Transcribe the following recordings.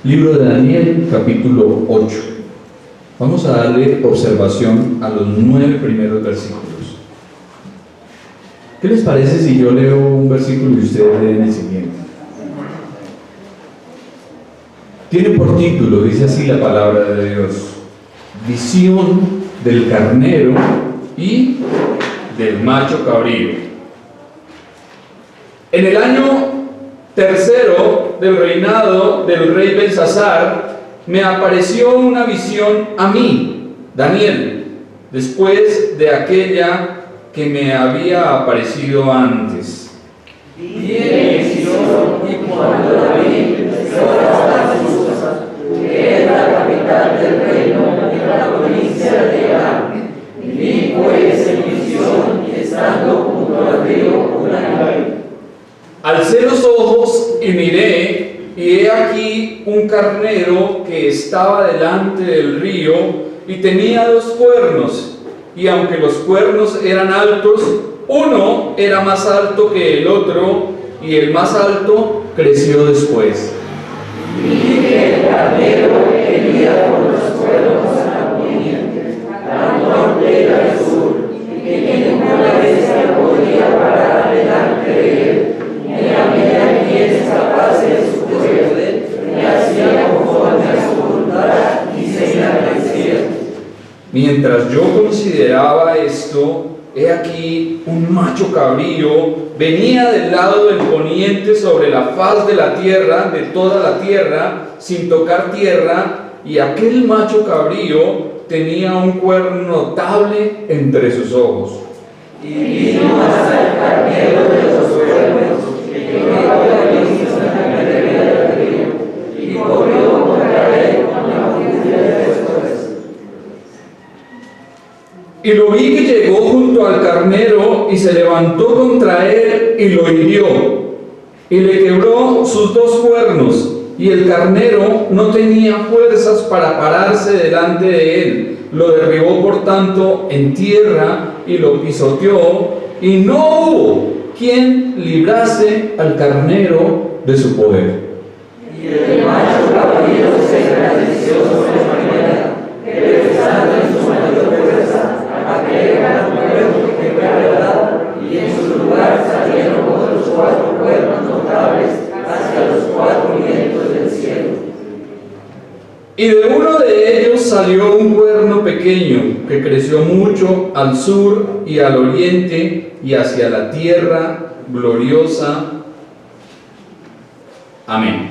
Libro de Daniel, capítulo 8. Vamos a darle observación a los 9 primeros versículos. ¿Qué les parece si yo leo un versículo y ustedes leen el siguiente? Tiene por título, dice así la palabra de Dios: visión del carnero y del macho cabrío. En el año tercero del reinado del rey Belsasar, me apareció una visión a mí, Daniel, después de aquella que me había aparecido antes. Vi en visión y cuando la vi, hasta Susa, que es la capital del reino de la provincia de Irán. Vi pues en visión, estando junto al río Uranai. Alcé los ojos y miré, y he aquí un carnero que estaba delante del río y tenía 2 cuernos, y aunque los cuernos eran altos, uno era más alto que el otro, y el más alto creció después. Vi que el carnero venía con los cuernos al poniente, al norte y al sur, y que ninguna bestia podía parar delante de él. Ni había quien escapase de su poder, ni hacía conforme a su voluntad, ni se enaltecía. Mientras yo consideraba esto, he aquí un macho cabrío venía del lado del poniente sobre la faz de la tierra, de toda la tierra, sin tocar tierra, y aquel macho cabrío tenía un cuerno notable entre sus ojos. Y vino hasta el carnero de los cuernos, que llevaba la visión a la ribera del río, y corrió contra él con la furia de después. Y lo vi que llegó junto al carnero y se levantó contra él y lo hirió, y le quebró sus 2 cuernos, y el carnero no tenía fuerzas para pararse delante de él. Lo derribó por tanto en tierra y lo pisoteó, y no hubo quien librase al carnero de su poder. Y el macho cabrío se engrandeció sobremanera, que pesando en su mayor fuerza, aquel cuerno que fue verdad, y en su lugar salieron otros 4 cuernos notables hacia los 4 vientos del cielo. Y de uno de ellos salió un cuerno pequeño que creció mucho al sur y al oriente y hacia la tierra gloriosa. Amén.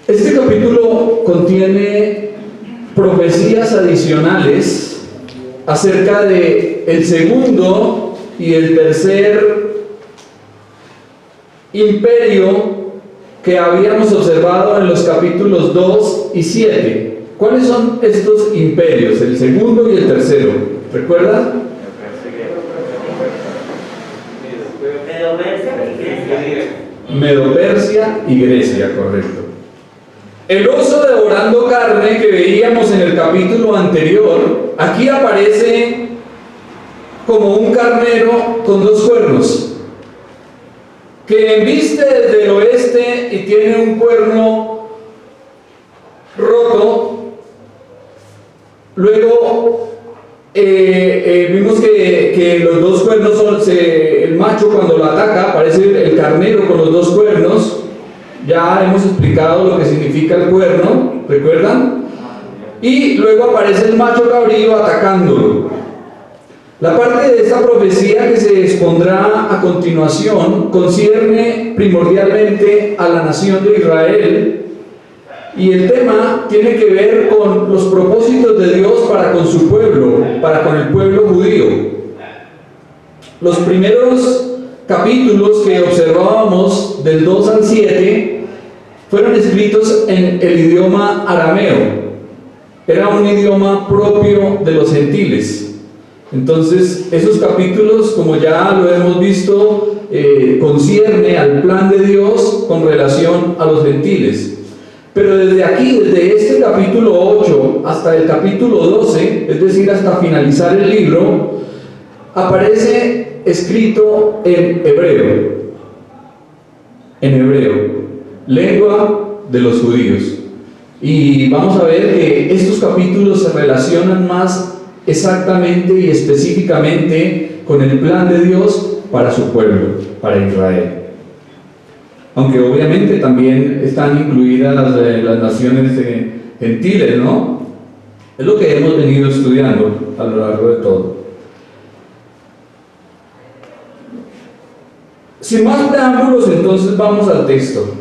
Este capítulo contiene profecías adicionales acerca de el segundo y el tercer imperio que habíamos observado en los capítulos 2 y 7. ¿Cuáles son estos imperios? El segundo y el tercero. ¿Recuerdan? Medo-Persia y Grecia, correcto. El oso devorando carne que veíamos en el capítulo anterior, aquí aparece como un carnero con 2 cuernos, que embiste desde el oeste y tiene un cuerno roto. Luego vimos que los 2 cuernos son, el macho cuando lo ataca aparece el carnero con los 2 cuernos. Ya hemos explicado lo que significa el cuerno, ¿recuerdan? Y luego aparece el macho cabrío atacándolo. La parte de esta profecía que se expondrá a continuación concierne primordialmente a la nación de Israel, y el tema tiene que ver con los propósitos de Dios para con su pueblo, para con el pueblo judío. Los primeros capítulos que observábamos del 2 al 7 fueron escritos en el idioma arameo. Era un idioma propio de los gentiles. Entonces, esos capítulos, como ya lo hemos visto, concierne al plan de Dios con relación a los gentiles. Pero desde aquí, desde este capítulo 8 hasta el capítulo 12, es decir, hasta finalizar el libro, aparece escrito en hebreo. en hebreo, lengua de los judíos. Y vamos a ver que estos capítulos se relacionan más exactamente y específicamente con el plan de Dios para su pueblo, para Israel. Aunque obviamente también están incluidas las naciones gentiles, ¿no? Es lo que hemos venido estudiando a lo largo de todo. Sin más preámbulos, entonces vamos al texto.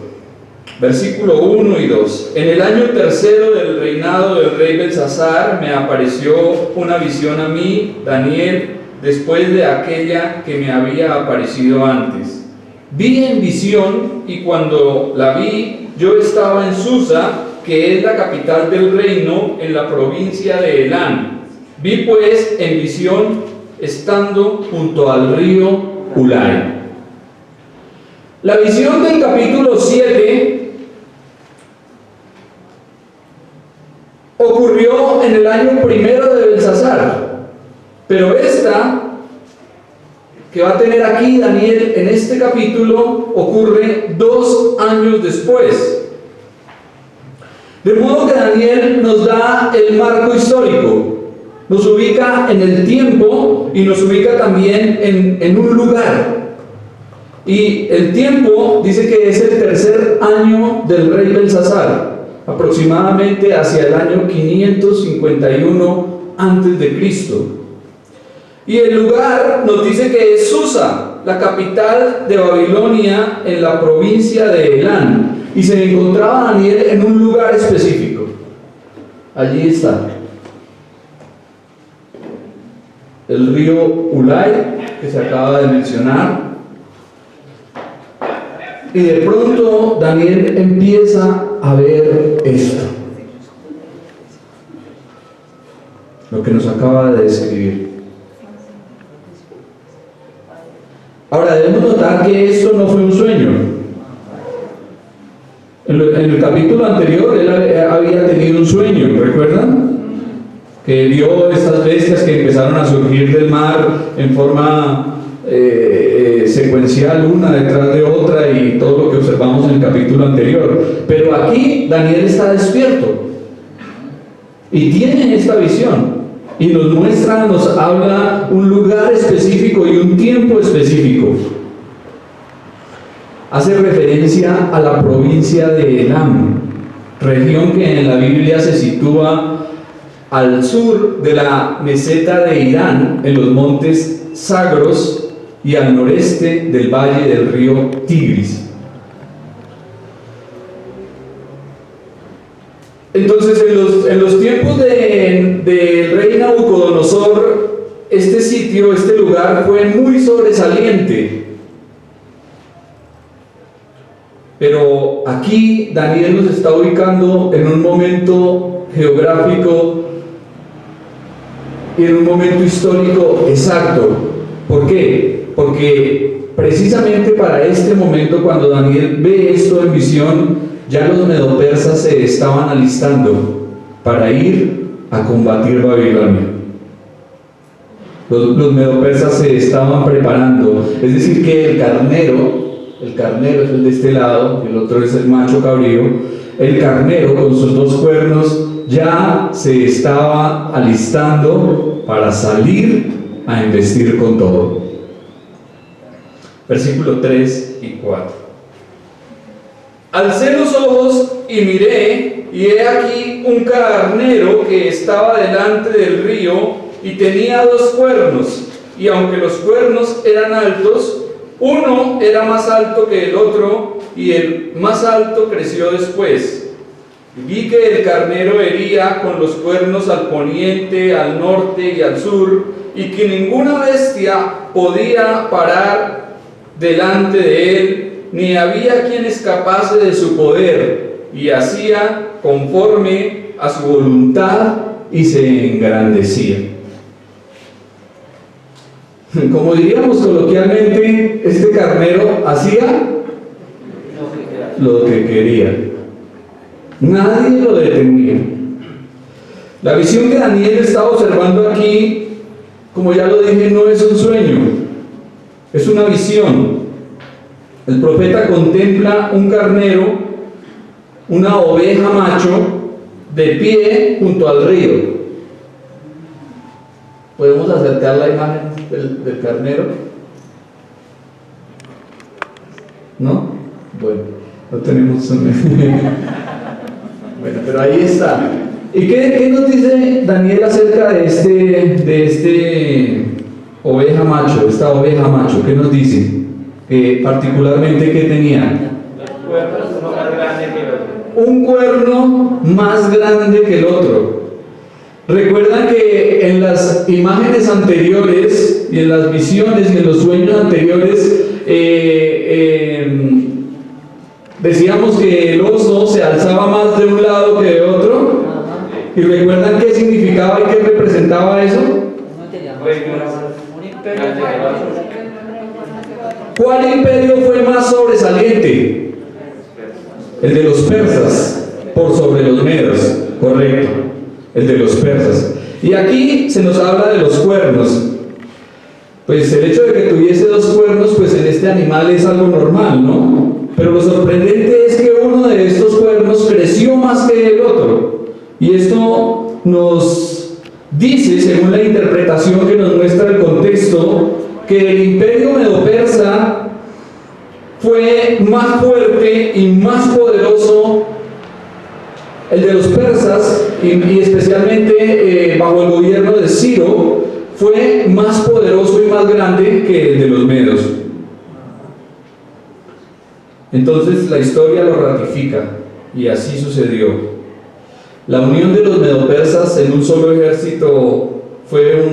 Versículo 1 y 2. En el año tercero del reinado del rey Belsasar me apareció una visión a mí, Daniel, después de aquella que me había aparecido antes. Vi en visión, y cuando la vi, yo estaba en Susa, que es la capital del reino, en la provincia de Elán. Vi pues en visión estando junto al río Ulai. La visión del capítulo 7 ocurrió en el año primero de Belsasar, pero esta que va a tener aquí Daniel en este capítulo ocurre 2 años después. De modo que Daniel nos da el marco histórico, nos ubica en el tiempo y nos ubica también en un lugar. Y el tiempo dice que es el tercer año del rey Belsasar, aproximadamente hacia el año 551 antes de Cristo. Y el lugar nos dice que es Susa, la capital de Babilonia en la provincia de Elán. Y se encontraba Daniel en un lugar específico. Allí está el río Ulai, que se acaba de mencionar. Y de pronto Daniel empieza a ver esto, lo que nos acaba de describir. Ahora debemos notar que esto no fue un sueño. En el capítulo anterior él había tenido un sueño, ¿recuerdan? Que vio estas bestias que empezaron a surgir del mar en forma secuencial, una detrás de otra, y todo lo que observamos en el capítulo anterior. Pero aquí Daniel está despierto y tiene esta visión y nos muestra, nos habla un lugar específico y un tiempo específico. Hace referencia a la provincia de Elam, región que en la Biblia se sitúa al sur de la meseta de Irán, en los montes Zagros, y al noreste del valle del río Tigris. Entonces, en los tiempos del rey Nabucodonosor, este sitio, este lugar fue muy sobresaliente. Pero aquí Daniel nos está ubicando en un momento geográfico y en un momento histórico exacto. ¿Por qué? Porque precisamente para este momento, cuando Daniel ve esto en visión, ya los medopersas se estaban alistando para ir a combatir Babilonia. Los medopersas se estaban preparando, es decir que el carnero es el de este lado, el otro es el macho cabrío. El carnero con sus 2 cuernos ya se estaba alistando para salir a embestir con todo. Versículo 3 y 4. Alcé los ojos y miré, y he aquí un carnero que estaba delante del río y tenía 2 cuernos, y aunque los cuernos eran altos, uno era más alto que el otro, y el más alto creció después. Vi que el carnero hería con los cuernos al poniente, al norte y al sur, y que ninguna bestia podía parar delante de él, ni había quien escapase de su poder, y hacía conforme a su voluntad y se engrandecía. Como diríamos coloquialmente, este carnero hacía lo que quería. Nadie lo detenía. La visión que Daniel está observando aquí, como ya lo dije, no es un sueño, es una visión. El profeta contempla un carnero, una oveja macho, de pie junto al río. ¿Podemos acercar la imagen del carnero? ¿No? Bueno, no tenemos un... Bueno, pero ahí está. ¿Y qué nos dice Daniel acerca de oveja macho, esta oveja macho? ¿Qué nos dice? Particularmente, ¿qué tenía? Un cuerno más grande que el otro. Recuerdan que en las imágenes anteriores y en las visiones y en los sueños anteriores decíamos que el oso se alzaba más de un lado que de otro. ¿Y recuerdan qué significaba y qué representaba eso? ¿Cuál imperio fue más sobresaliente? El de los persas, por sobre los medos, correcto, el de los persas. Y aquí se nos habla de los cuernos. Pues el hecho de que tuviese dos cuernos, pues en este animal es algo normal, ¿no? Pero lo sorprendente es que uno de estos cuernos creció más que el otro. Y esto nos dice, según la interpretación que nos muestra el contexto, que el imperio medo-persa fue más fuerte y más poderoso, el de los persas, y especialmente bajo el gobierno de Ciro, fue más poderoso y más grande que el de los medos. Entonces la historia lo ratifica, y así sucedió. La unión de los medo-persas en un solo ejército fue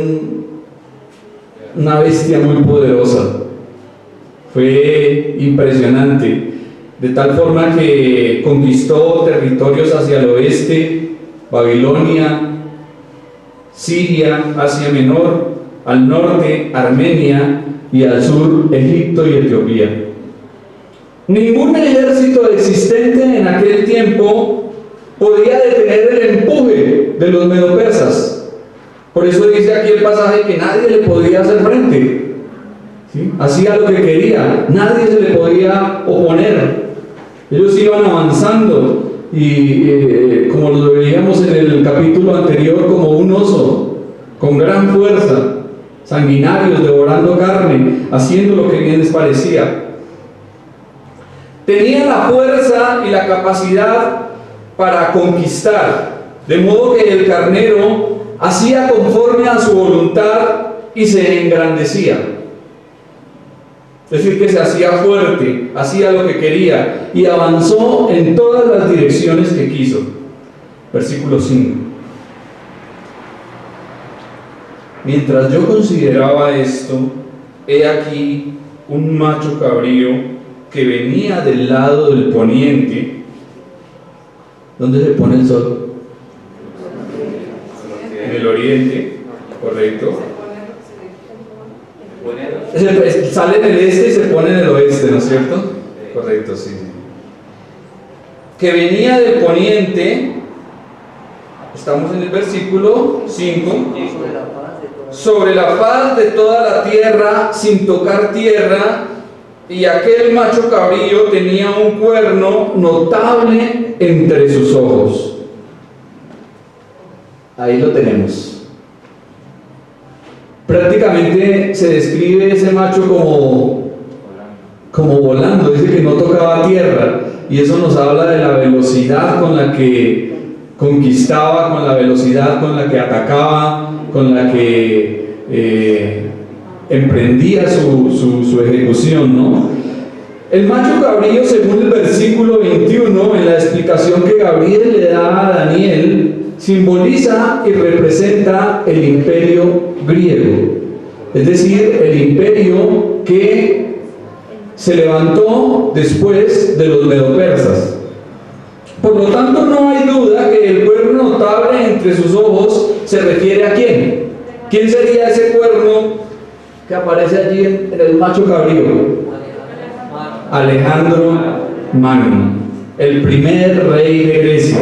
una bestia muy poderosa. Fue impresionante, de tal forma que conquistó territorios hacia el oeste, Babilonia, Siria, Asia Menor, al norte, Armenia, y al sur, Egipto y Etiopía. Ningún ejército existente en aquel tiempo podía detener el empuje de los medo-persas. Por eso dice aquí el pasaje que nadie le podía hacer frente. ¿Sí? Hacía lo que quería, nadie se le podía oponer. Ellos iban avanzando y como lo veíamos en el capítulo anterior, como un oso, con gran fuerza, sanguinarios, devorando carne, haciendo lo que bien les parecía. Tenía la fuerza y la capacidad para conquistar, de modo que el carnero hacía conforme a su voluntad y se engrandecía. Es decir, que se hacía fuerte, hacía lo que quería y avanzó en todas las direcciones que quiso. Versículo 5. Mientras yo consideraba esto, he aquí un macho cabrío que venía del lado del poniente. ¿Dónde se pone el sol? En el oriente, correcto. Sale en el este y se pone en el oeste, ¿no es cierto? Correcto, sí. Que venía del poniente, estamos en el versículo 5, sobre la faz de toda la tierra, sin tocar tierra, y aquel macho cabrío tenía un cuerno notable entre sus ojos. Ahí lo tenemos. Prácticamente se describe ese macho como volando, dice que no tocaba tierra, y eso nos habla de la velocidad con la que conquistaba, con la velocidad con la que atacaba, con la que emprendía su ejecución, ¿no? El macho cabrío, según el versículo 21, en la explicación que Gabriel le da a Daniel, simboliza y representa el imperio griego, es decir, el imperio que se levantó después de los medo-persas. Por lo tanto, no hay duda que el cuerno notable entre sus ojos se refiere a quién. ¿Quién sería ese cuerno que aparece allí en el macho cabrío? Alejandro Magno, el primer rey de Grecia,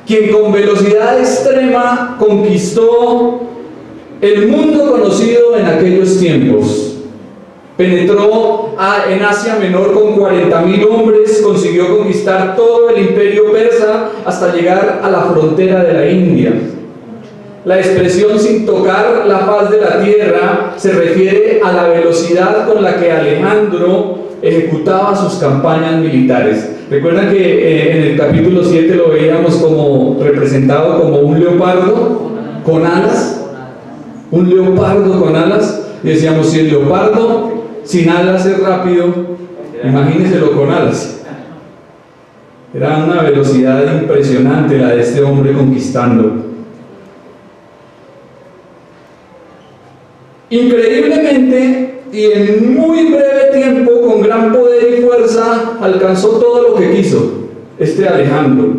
quien con velocidad extrema conquistó el mundo conocido en aquellos tiempos. Penetró en Asia Menor con 40.000 hombres, consiguió conquistar todo el imperio persa hasta llegar a la frontera de la India. La expresión sin tocar la faz de la tierra se refiere a la velocidad con la que Alejandro ejecutaba sus campañas militares. Recuerdan que en el capítulo 7 lo veíamos como representado como un leopardo con alas. Un leopardo con alas. Y decíamos, si el leopardo sin alas es rápido, imagínenselo con alas. Era una velocidad impresionante la de este hombre conquistando. Increíblemente y en muy breve tiempo, con gran poder y fuerza, alcanzó todo lo que quiso este Alejandro.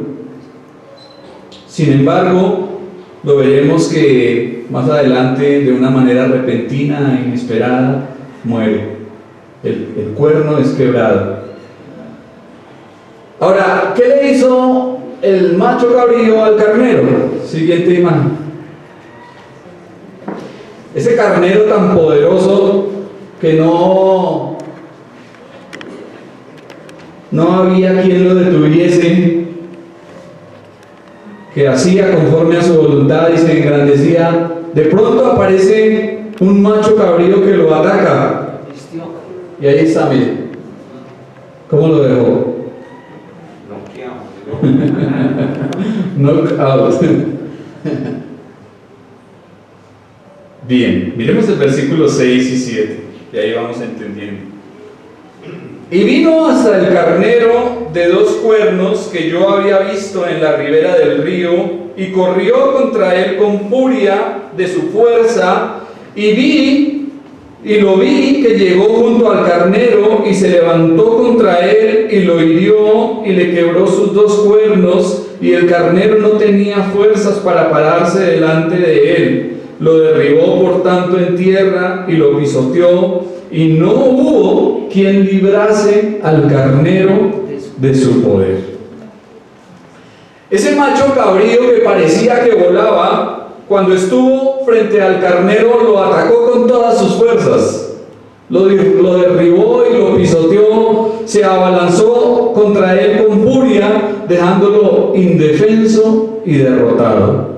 Sin embargo, lo veremos que más adelante, de una manera repentina e inesperada, muere. El cuerno es quebrado. Ahora, ¿qué le hizo el macho cabrío al carnero? Siguiente imagen. Ese carnero tan poderoso que no había quien lo detuviese, que hacía conforme a su voluntad y se engrandecía, de pronto aparece un macho cabrío que lo ataca. Y ahí está, mire. ¿Cómo lo dejó? Knockout. Bien, miremos el versículo 6 y 7, y ahí vamos entendiendo. Y vino hasta el carnero de 2 cuernos que yo había visto en la ribera del río, y corrió contra él con furia de su fuerza, y lo vi que llegó junto al carnero, y se levantó contra él, y lo hirió, y le quebró sus 2 cuernos, y el carnero no tenía fuerzas para pararse delante de él. Lo derribó por tanto en tierra y lo pisoteó, y no hubo quien librase al carnero de su poder. Ese macho cabrío que parecía que volaba, cuando estuvo frente al carnero lo atacó con todas sus fuerzas, lo derribó y lo pisoteó, se abalanzó contra él con furia, dejándolo indefenso y derrotado,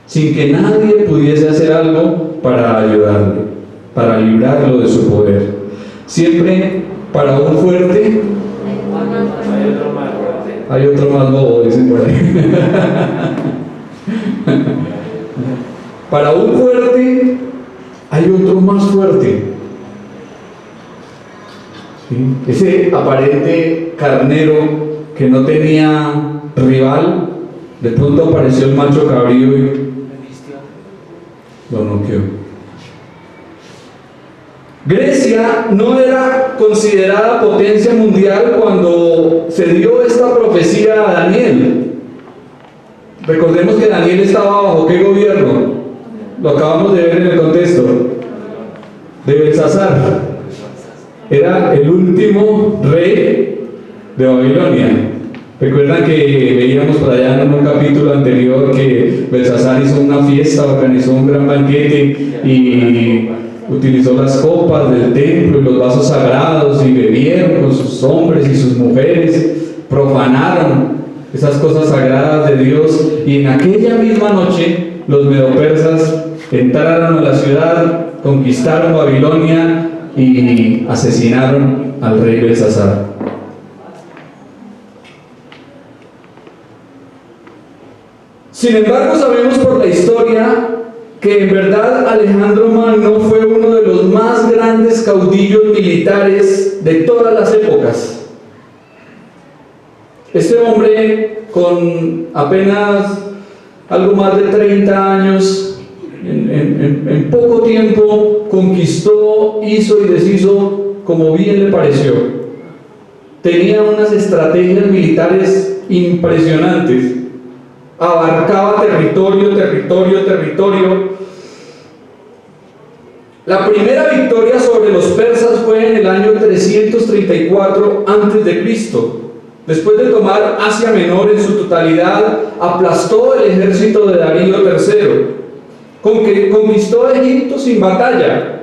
sin que nadie pudiese hacer algo para ayudarle, para librarlo de su poder. Siempre para un fuerte hay otro más bobo, dicen por ahí. Para un fuerte hay otro más fuerte. ¿Sí? Ese aparente carnero que no tenía rival, de pronto apareció el macho cabrío y lo noqueó. Grecia no era considerada potencia mundial cuando se dio esta profecía a Daniel. Recordemos que Daniel estaba bajo ¿qué gobierno? Lo acabamos de ver en el contexto de Belsasar. Era el último rey de Babilonia. Recuerdan que veíamos por allá en un capítulo anterior que Belsasar hizo una fiesta, organizó un gran banquete y utilizó las copas del templo y los vasos sagrados y bebieron con sus hombres y sus mujeres, profanaron esas cosas sagradas de Dios, y en aquella misma noche los medopersas entraron a la ciudad, conquistaron Babilonia y asesinaron al rey Belsasar. Sin embargo, sabemos por la historia que en verdad Alejandro Magno fue uno de los más grandes caudillos militares de todas las épocas. Este hombre, con apenas algo más de 30 años, en poco tiempo conquistó, hizo y deshizo como bien le pareció. Tenía unas estrategias militares impresionantes. Abarcaba territorio. La primera victoria sobre los persas fue en el año 334 a.C. Después de tomar Asia Menor en su totalidad, aplastó el ejército de Darío III, conquistó Egipto sin batalla,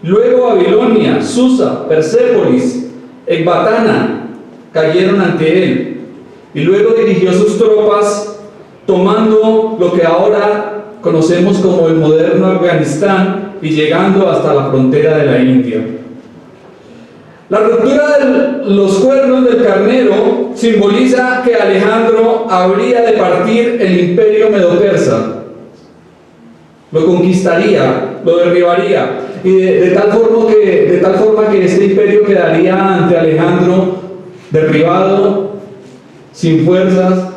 Luego Babilonia, Susa, Persépolis, Ecbatana cayeron ante él. Y luego dirigió sus tropas tomando lo que ahora conocemos como el moderno Afganistán y llegando hasta la frontera de la India. La ruptura de los cuernos del carnero simboliza que Alejandro habría de partir el imperio medo-persa. Lo conquistaría, lo derribaría, y de tal forma que este imperio quedaría ante Alejandro derribado, sin fuerzas,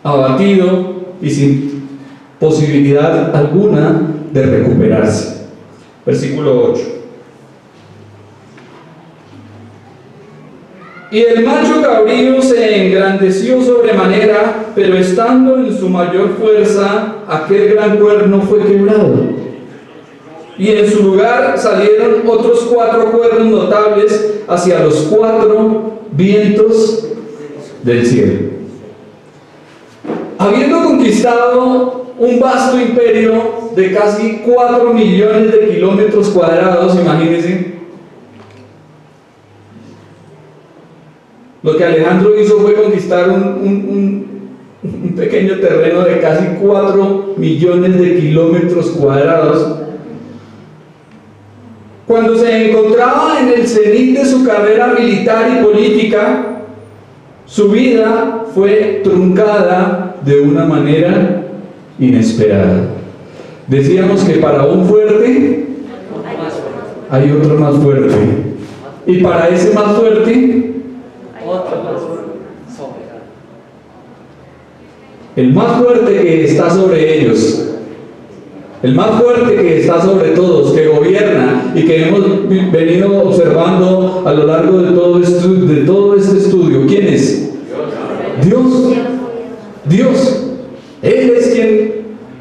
abatido y sin posibilidad alguna de recuperarse. Versículo 8. Y el macho cabrío se engrandeció sobremanera, pero estando en su mayor fuerza, aquel gran cuerno fue quebrado. Y en su lugar salieron otros 4 cuernos notables hacia los 4 vientos del cielo. Habiendo conquistado un vasto imperio de casi 4 millones de kilómetros cuadrados, imagínense, lo que Alejandro hizo fue conquistar un pequeño terreno de casi 4 millones de kilómetros cuadrados. Cuando se encontraba en el cenit de su carrera militar y política, su vida fue truncada de una manera inesperada. Decíamos que para un fuerte hay otro más fuerte, y para ese más fuerte el más fuerte que está sobre ellos, el más fuerte que está sobre todos, que gobierna y que hemos venido observando a lo largo de todo este estudio. ¿Quién es? Dios. Dios. Él es quien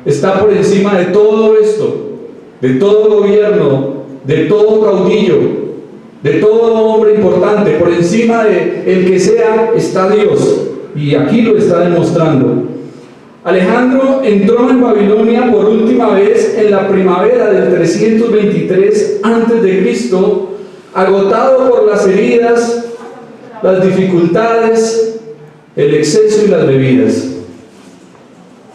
está por encima de todo esto, de todo gobierno, de todo caudillo, de todo hombre importante. Por encima de el que sea está Dios, y aquí lo está demostrando. Alejandro entró en Babilonia por última vez en la primavera del 323 a.C., agotado por las heridas, las dificultades, el exceso y las bebidas.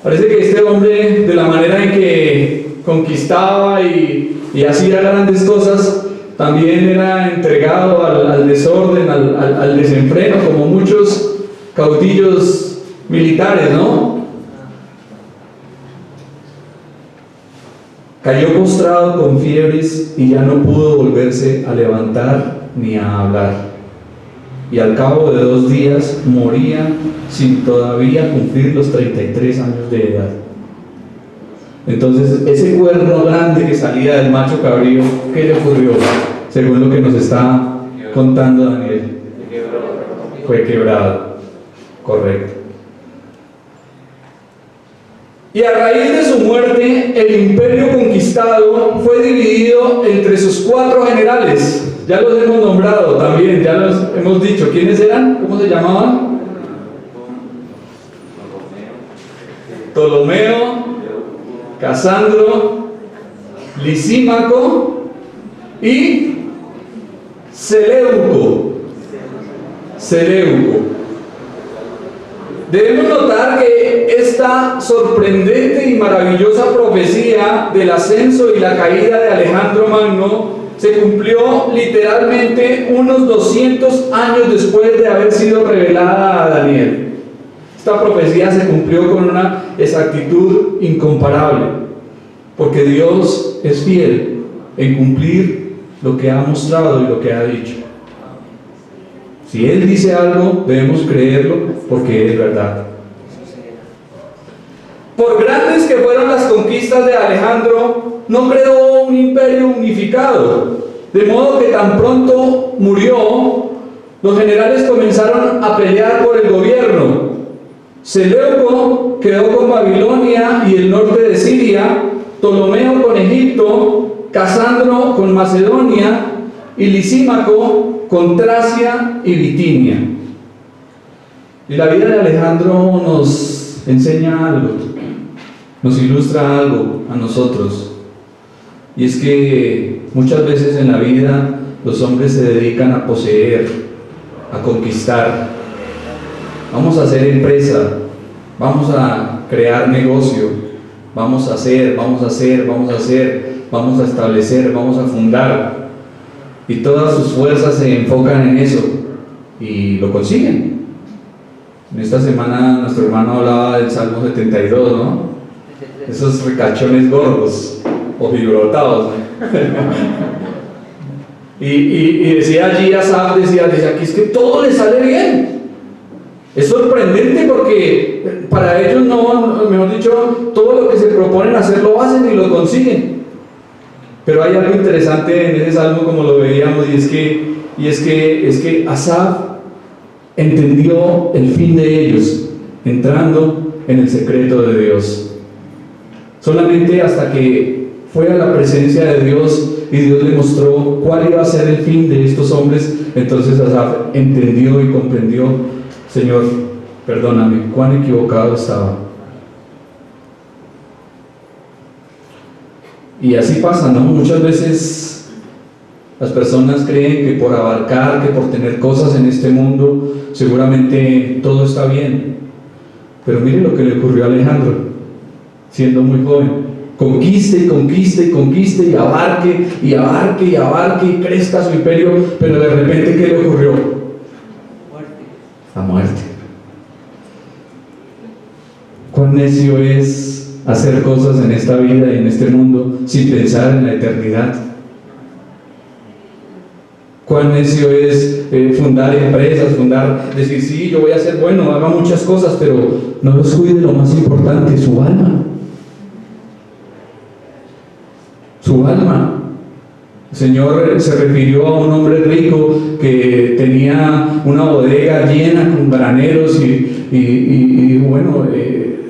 Parece que este hombre, de la manera en que conquistaba y hacía grandes cosas, también era entregado al desorden, al desenfreno, como muchos caudillos militares, ¿no? Cayó postrado con fiebres y ya no pudo volverse a levantar ni a hablar. Y al cabo de 2 días moría sin todavía cumplir los 33 años de edad. Entonces, ese cuerno grande que salía del macho cabrío, ¿qué le ocurrió? Según lo que nos está contando Daniel, fue quebrado. Correcto. Y a raíz de su muerte, el imperio conquistado fue dividido entre sus 4 generales. Ya los hemos nombrado también, ya los hemos dicho. ¿Quiénes eran? ¿Cómo se llamaban? Ptolomeo, Casandro, Lisímaco y Seleuco. Debemos notar que esta sorprendente y maravillosa profecía del ascenso y la caída de Alejandro Magno se cumplió literalmente unos 200 años después de haber sido revelada a Daniel. Esta profecía se cumplió con una exactitud incomparable, porque Dios es fiel en cumplir lo que ha mostrado y lo que ha dicho. Si Él dice algo, debemos creerlo porque es verdad. Por grandes que fueron las conquistas de Alejandro, no creó un imperio unificado, de modo que tan pronto murió, los generales comenzaron a pelear por el gobierno. Seleuco quedó con Babilonia y el norte de Siria, Ptolomeo con Egipto, Casandro con Macedonia y Lisímaco con Tracia y Bitinia. Y la vida de Alejandro nos enseña algo, nos ilustra algo a nosotros, y es que muchas veces en la vida los hombres se dedican a poseer, a conquistar. Vamos a hacer empresa, vamos a crear negocio, vamos a hacer, vamos a establecer, vamos a fundar. Y todas sus fuerzas se enfocan en eso y lo consiguen. En esta semana nuestro hermano hablaba del Salmo 72, ¿no? Esos ricachones gordos o fibrotados, ¿no? y decía allí Asaf, decía aquí es que todo le sale bien. Es sorprendente porque para ellos no, mejor dicho, todo lo que se proponen hacer lo hacen y lo consiguen. Pero hay algo interesante en ese salmo, como lo veíamos, y es que Asaf entendió el fin de ellos, entrando en el secreto de Dios. Solamente hasta que fue a la presencia de Dios y Dios le mostró cuál iba a ser el fin de estos hombres, entonces Asaf entendió y comprendió: Señor, perdóname, cuán equivocado estaba. Y así pasa, ¿no? Muchas veces las personas creen que por abarcar, que por tener cosas en este mundo, seguramente todo está bien. Pero mire lo que le ocurrió a Alejandro, siendo muy joven. Conquiste y conquiste y conquiste y abarque y abarque y abarque y crezca su imperio, pero de repente, ¿qué le ocurrió? La muerte. Cuán necio es hacer cosas en esta vida y en este mundo sin pensar en la eternidad. Cuán necio es fundar empresas, decir sí, yo voy a ser bueno, haga muchas cosas, pero no descuide lo más importante, su alma. Su alma. El Señor se refirió a un hombre rico que tenía una bodega llena con graneros y bueno,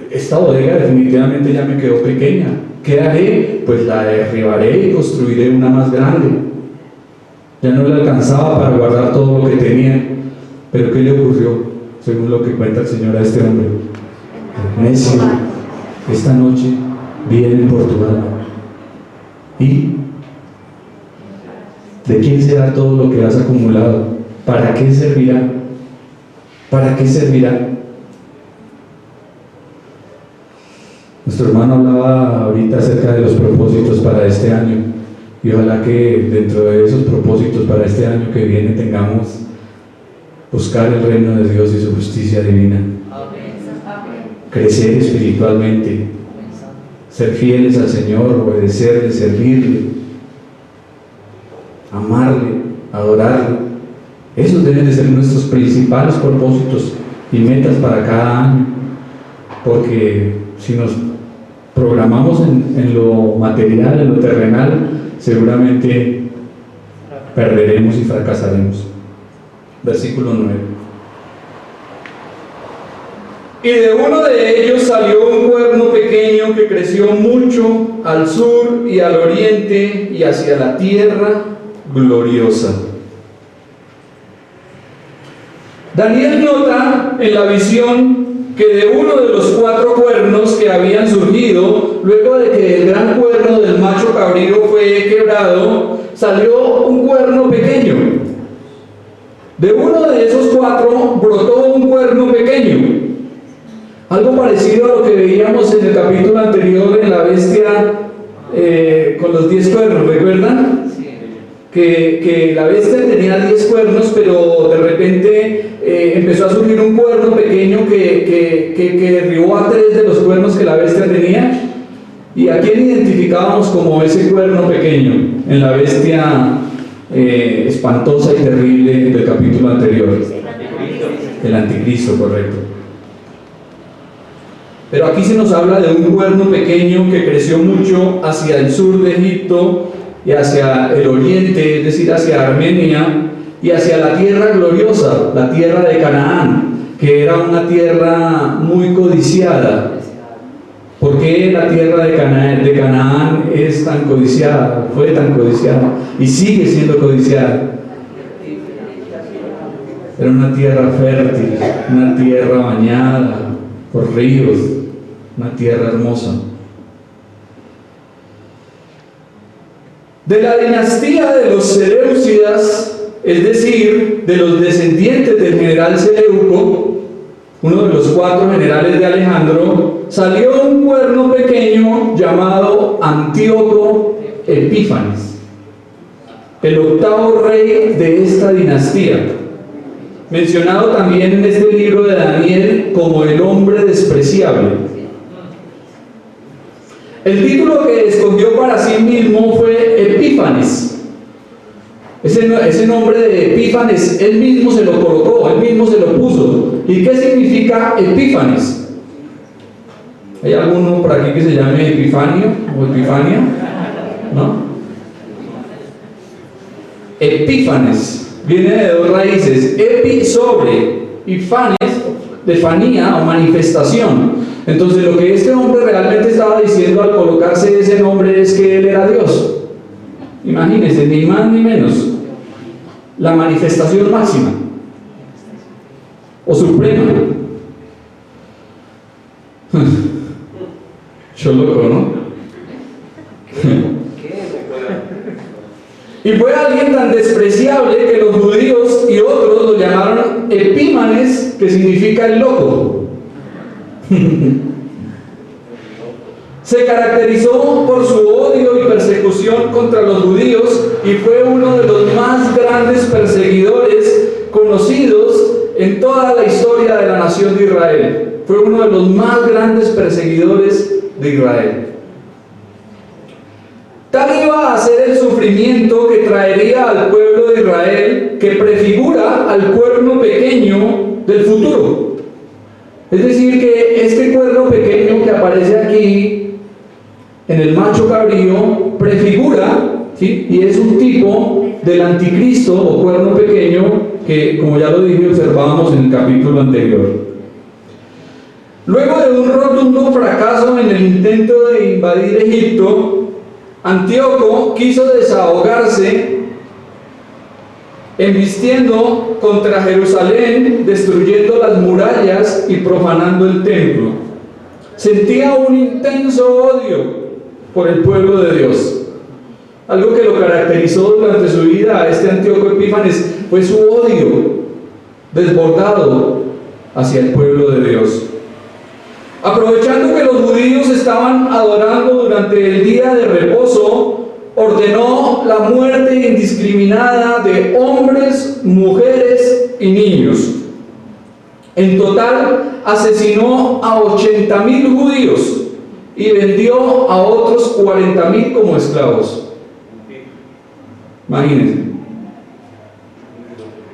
esta bodega definitivamente ya me quedó pequeña. ¿Qué haré? Pues la derribaré y construiré una más grande. Ya no le alcanzaba para guardar todo lo que tenía. Pero ¿qué le ocurrió? Según lo que cuenta el Señor a este hombre: necio, esta noche vienen por tu alma. ¿Y de quién será todo lo que has acumulado? ¿Para qué servirá? ¿Para qué servirá? Nuestro hermano hablaba ahorita acerca de los propósitos para este año, y ojalá que dentro de esos propósitos para este año que viene tengamos buscar el reino de Dios y su justicia divina, crecer espiritualmente, ser fieles al Señor, obedecerle, servirle, amarle, adorarle. Esos deben de ser nuestros principales propósitos y metas para cada año, porque si nos programamos en lo material, en lo terrenal, seguramente perderemos y fracasaremos. Versículo 9. Y de uno de ellos salió un cuerno pequeño que creció mucho al sur y al oriente y hacia la tierra gloriosa. Daniel nota en la visión que de uno de los 4 cuernos que habían surgido, luego de que el gran cuerno del macho cabrío fue quebrado, salió un cuerno pequeño. De uno de esos 4 brotó un cuerno pequeño. Algo parecido a lo que veíamos en el capítulo anterior en la bestia con los 10 cuernos, ¿recuerdan? Que la bestia tenía 10 cuernos, pero de repente empezó a surgir un cuerno pequeño que derribó a 3 de los cuernos que la bestia tenía. ¿Y a quién identificábamos como ese cuerno pequeño en la bestia espantosa y terrible del capítulo anterior? El anticristo, correcto. Pero aquí se nos habla de un cuerno pequeño que creció mucho hacia el sur de Egipto y hacia el oriente, es decir, hacia Armenia y hacia la tierra gloriosa, la tierra de Canaán, que era una tierra muy codiciada. ¿Por qué la tierra de Canaán es tan codiciada? Fue tan codiciada y sigue siendo codiciada. Era una tierra fértil, una tierra bañada por ríos, una tierra hermosa. De la dinastía de los Seleucidas, es decir, de los descendientes del general Seleuco, uno de los 4 generales de Alejandro, salió un cuerno pequeño llamado Antíoco Epífanes, el 8º rey de esta dinastía, mencionado también en este libro de Daniel como el hombre despreciable. El título que escogió para sí mismo fue Epífanes. Ese nombre de Epífanes, él mismo se lo colocó, él mismo se lo puso. ¿Y qué significa Epífanes? ¿Hay alguno por aquí que se llame Epifanio o Epifania? ¿No? Epífanes viene de 2 raíces, epi, sobre, y fanes, de fanía o manifestación. Entonces lo que este hombre realmente estaba diciendo al colocarse ese nombre es que él era Dios. Imagínense, ni más ni menos, la manifestación máxima o suprema. Yo loco, ¿no? Y fue alguien tan despreciable que los judíos y otros lo llamaron Epímanes, que significa el loco. Se caracterizó por su odio y persecución contra los judíos y fue uno de los más grandes perseguidores conocidos en toda la historia de la nación de Israel. Fue uno de los más grandes perseguidores de Israel. Tal iba a ser el sufrimiento que traería al pueblo de Israel, que prefigura al cuerno pequeño del futuro. Es decir, que este cuerno pequeño que aparece aquí en el macho cabrío prefigura, ¿sí?, y es un tipo del anticristo o cuerno pequeño que, como ya lo dije, observábamos en el capítulo anterior. Luego de un rotundo fracaso en el intento de invadir Egipto, Antíoco quiso desahogarse embistiendo contra Jerusalén, destruyendo las murallas y profanando el templo. Sentía un intenso odio por el pueblo de Dios. Algo que lo caracterizó durante su vida a este Antíoco Epífanes fue su odio desbordado hacia el pueblo de Dios. Aprovechando que los judíos estaban adorando durante el día de reposo, ordenó la muerte indiscriminada de hombres, mujeres y niños. En total, asesinó a 80.000 judíos y vendió a otros 40.000 como esclavos. Imagínense.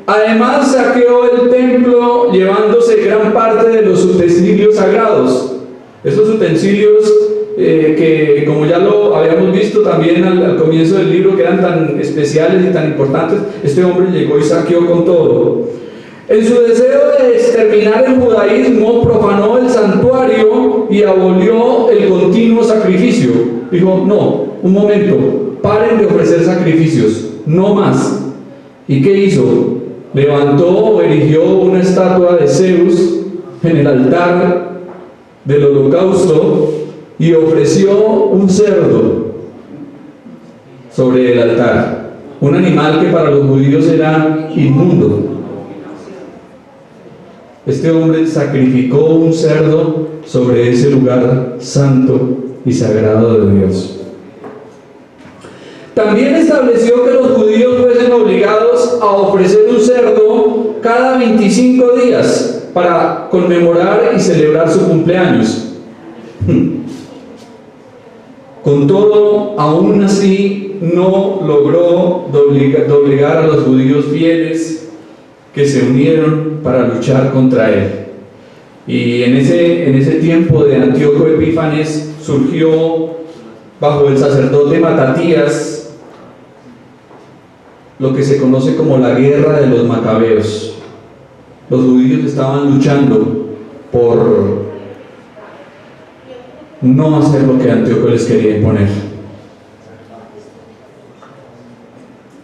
Además, saqueó el templo llevándose gran parte de los utensilios sagrados. Esos utensilios que, como ya lo habíamos visto también al comienzo del libro, que eran tan especiales y tan importantes, este hombre llegó y saqueó con todo. En su deseo de exterminar el judaísmo, profanó el santuario y abolió el continuo sacrificio. Dijo, no, un momento, paren de ofrecer sacrificios, no más. ¿Y qué hizo? Levantó o erigió una estatua de Zeus en el altar del holocausto y ofreció un cerdo sobre el altar, un animal que para los judíos era inmundo. Este hombre sacrificó un cerdo sobre ese lugar santo y sagrado de Dios. También estableció que los judíos fuesen obligados a ofrecer un cerdo cada 25 días para conmemorar y celebrar su cumpleaños. Con todo, aún así, no logró doblegar a los judíos fieles que se unieron para luchar contra él. Y en ese tiempo de Antíoco Epífanes surgió, bajo el sacerdote Matatías, lo que se conoce como la guerra de los macabeos. Los judíos estaban luchando por no hacer lo que Antíoco les quería imponer.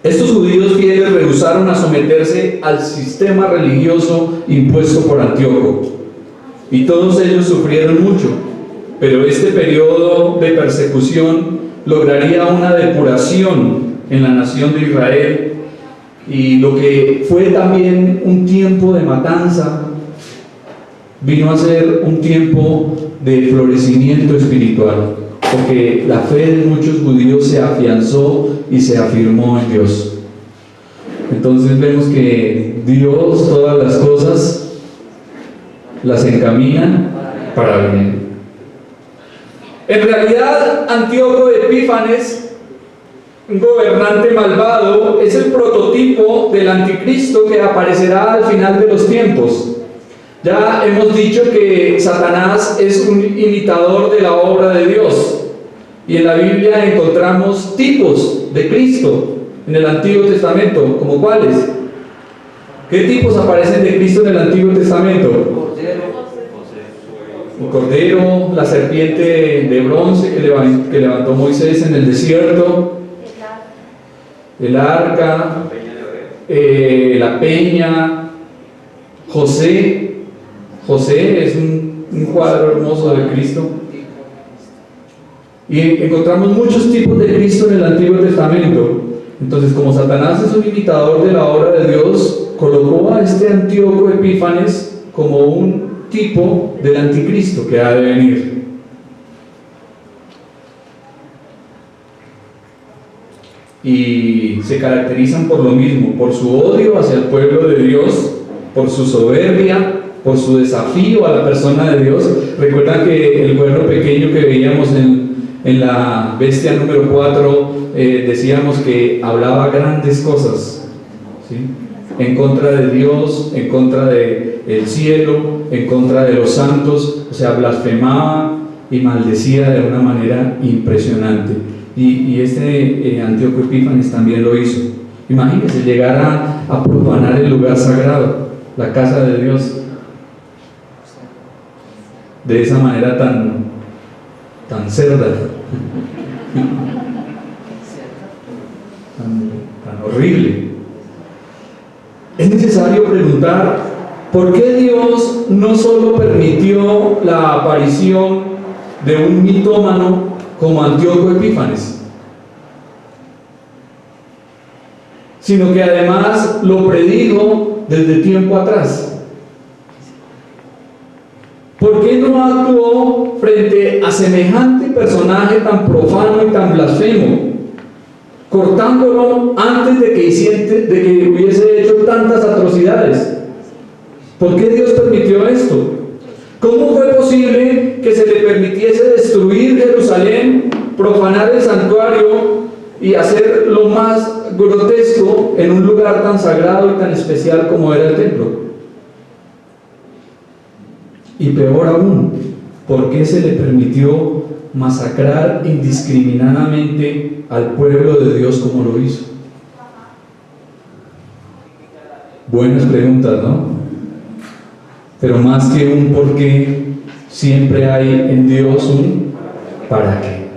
Estos judíos fieles rehusaron a someterse al sistema religioso impuesto por Antíoco, y todos ellos sufrieron mucho, pero este periodo de persecución lograría una depuración en la nación de Israel, y lo que fue también un tiempo de matanza vino a ser un tiempo de florecimiento espiritual, porque la fe de muchos judíos se afianzó y se afirmó en Dios. Entonces vemos que Dios todas las cosas las encamina para bien. En realidad, Antíoco Epífanes, un gobernante malvado, es el prototipo del anticristo que aparecerá al final de los tiempos. Ya hemos dicho que Satanás es un imitador de la obra de Dios, y en la Biblia encontramos tipos de Cristo en el Antiguo Testamento. ¿Como cuáles? ¿Qué tipos aparecen de Cristo en el Antiguo Testamento? El cordero, la serpiente de bronce que levantó Moisés en el desierto, el arca, la peña, José. José es un cuadro hermoso de Cristo. Y encontramos muchos tipos de Cristo en el Antiguo Testamento. Entonces, como Satanás es un imitador de la obra de Dios, colocó a este Antíoco Epífanes como un tipo del anticristo que ha de venir. Y se caracterizan por lo mismo, por su odio hacia el pueblo de Dios, por su soberbia, por su desafío a la persona de Dios. Recuerdan que el cuerno pequeño que veíamos en la bestia número 4, decíamos que hablaba grandes cosas, ¿sí? En contra de Dios, en contra del cielo, en contra de los santos, o sea, blasfemaba y maldecía de una manera impresionante. Y este Antíoco Epífanes también lo hizo. Imagínense llegar a profanar el lugar sagrado, la casa de Dios, de esa manera tan cerda, tan horrible. Es necesario preguntar por qué Dios no solo permitió la aparición de un mitómano como Antíoco Epífanes, sino que además lo predijo desde tiempo atrás. ¿Por qué no actuó frente a semejante personaje tan profano y tan blasfemo, cortándolo antes de que hubiese hecho tantas atrocidades? ¿Por qué Dios permitió esto? ¿Cómo fue posible que se le permitiese destruir Jerusalén, profanar el santuario y hacer lo más grotesco en un lugar tan sagrado y tan especial como era el templo? Y peor aún, ¿por qué se le permitió masacrar indiscriminadamente al pueblo de Dios como lo hizo? Buenas preguntas, ¿no? Pero más que un por qué, siempre hay en Dios un para qué.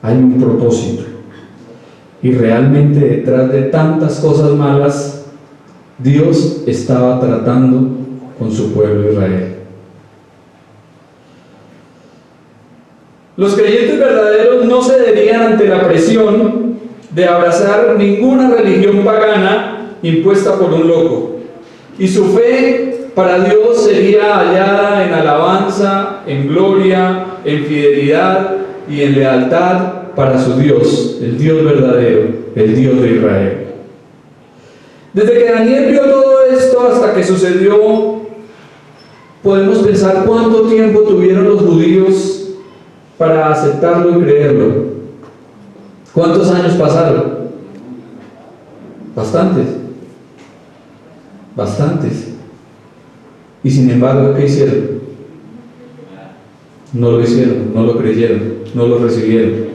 Hay un propósito. Y realmente detrás de tantas cosas malas, Dios estaba tratando con su pueblo Israel. Los creyentes verdaderos no cederían ante la presión de abrazar ninguna religión pagana impuesta por un loco, y su fe para Dios sería hallada en alabanza, en gloria, en fidelidad y en lealtad para su Dios, el Dios verdadero, el Dios de Israel. Desde que Daniel vio todo esto hasta que sucedió, podemos pensar cuánto tiempo tuvieron los judíos para aceptarlo y creerlo. ¿Cuántos años pasaron? Bastantes. Y sin embargo, ¿qué hicieron? No lo hicieron, no lo creyeron, no lo recibieron.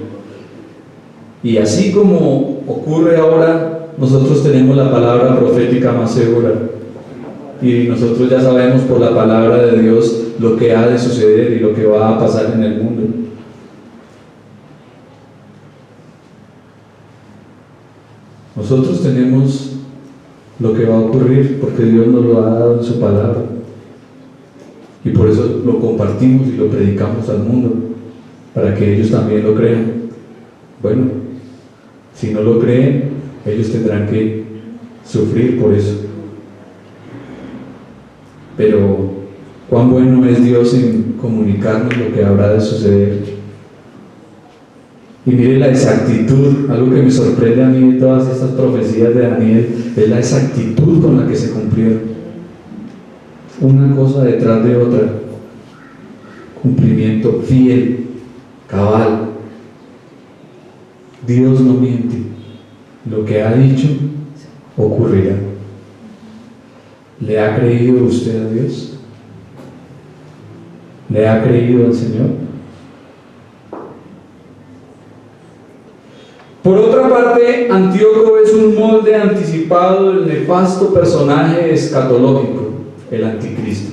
Y así como ocurre ahora, nosotros tenemos la palabra profética más segura. Y nosotros ya sabemos por la palabra de Dios lo que ha de suceder y lo que va a pasar en el mundo. Nosotros tenemos lo que va a ocurrir porque Dios nos lo ha dado en su palabra, y por eso lo compartimos y lo predicamos al mundo, para que ellos también lo crean. Bueno, Si no lo creen, ellos tendrán que sufrir por eso. Pero cuán bueno es Dios en comunicarnos lo que habrá de suceder. Y mire la exactitud, algo que me sorprende a mí de todas estas profecías de Daniel, es la exactitud con la que se cumplieron. Una cosa detrás de otra. Cumplimiento fiel, cabal. Dios no miente. Lo que ha dicho ocurrirá. ¿Le ha creído usted a Dios? ¿Le ha creído al Señor? Por otra parte, Antíoco es un molde anticipado del nefasto personaje escatológico, el anticristo.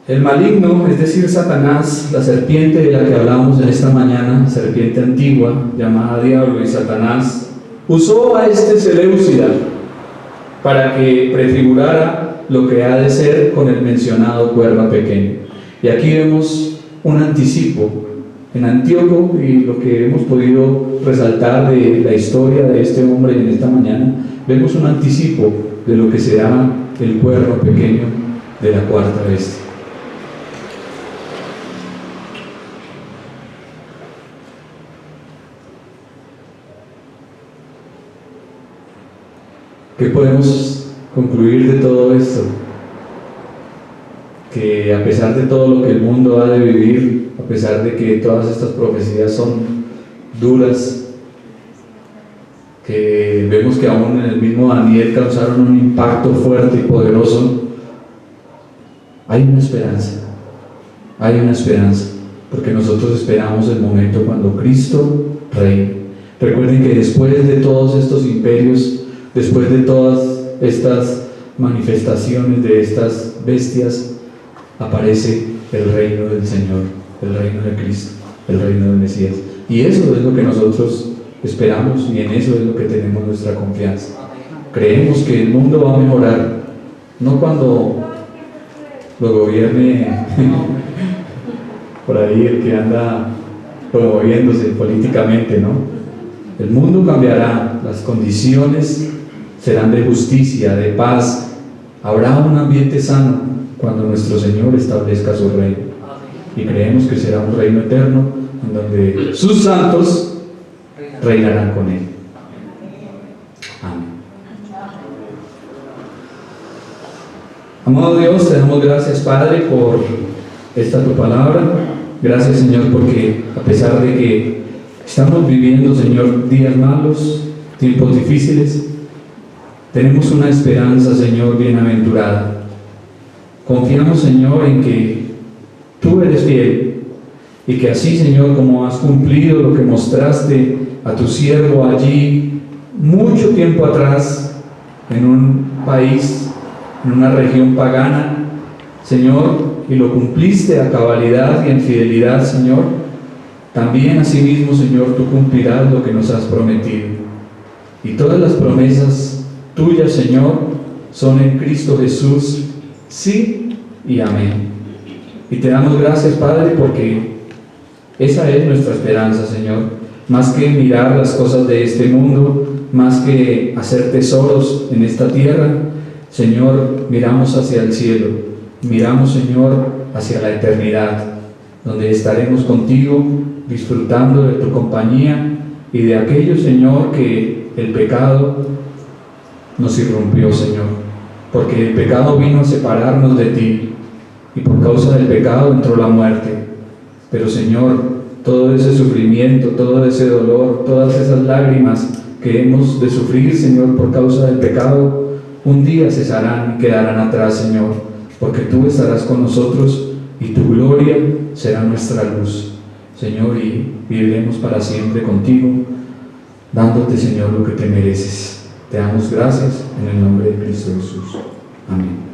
El maligno, es decir, Satanás, la serpiente de la que hablamos en esta mañana, serpiente antigua, llamada Diablo y Satanás, usó a este Seleucida para que prefigurara lo que ha de ser con el mencionado cuerno pequeño. Y aquí vemos un anticipo en Antíoco, y lo que hemos podido resaltar de la historia de este hombre en esta mañana, vemos un anticipo de lo que será el cuerno pequeño de la cuarta bestia. ¿Qué podemos concluir de todo esto? Que a pesar de todo lo que el mundo ha de vivir, a pesar de que todas estas profecías son duras, que vemos que aún en el mismo Daniel causaron un impacto fuerte y poderoso, hay una esperanza, porque nosotros esperamos el momento cuando Cristo reine. Recuerden que después de todos estos imperios, después de todas estas manifestaciones de estas bestias, aparece el reino del Señor, el reino de Cristo, el reino del Mesías. Y eso es lo que nosotros esperamos, y en eso es lo que tenemos nuestra confianza. Creemos que el mundo va a mejorar, no cuando lo gobierne por ahí el que anda promoviéndose políticamente, ¿no? El mundo cambiará, las condiciones serán de justicia, de paz, habrá un ambiente sano cuando nuestro Señor establezca su reino. Y creemos que será un reino eterno en donde sus santos reinarán con Él. Amén. Amado Dios, te damos gracias, Padre, por esta tu palabra. Gracias, Señor, porque a pesar de que estamos viviendo, Señor, días malos, tiempos difíciles, tenemos una esperanza, Señor, bienaventurada. Confiamos, Señor, en que tú eres fiel, y que así, Señor, como has cumplido lo que mostraste a tu siervo allí mucho tiempo atrás, en un país, en una región pagana, Señor, y lo cumpliste a cabalidad y en fidelidad, Señor, también asimismo, Señor, tú cumplirás lo que nos has prometido. Y todas las promesas tuyas, Señor, son en Cristo Jesús, sí y amén. Y te damos gracias, Padre, porque esa es nuestra esperanza, Señor. Más que mirar las cosas de este mundo, más que hacer tesoros en esta tierra, Señor, miramos hacia el cielo, miramos, Señor, hacia la eternidad, donde estaremos contigo, disfrutando de tu compañía y de aquello, Señor, que el pecado nos irrumpió, Señor, porque el pecado vino a separarnos de ti, y por causa del pecado entró la muerte. Pero, Señor, todo ese sufrimiento, todo ese dolor, todas esas lágrimas que hemos de sufrir, Señor, por causa del pecado, un día cesarán y quedarán atrás, Señor, porque tú estarás con nosotros y tu gloria será nuestra luz, Señor, y viviremos para siempre contigo, dándote, Señor, lo que te mereces. Te damos gracias en el nombre de Cristo Jesús. Amén.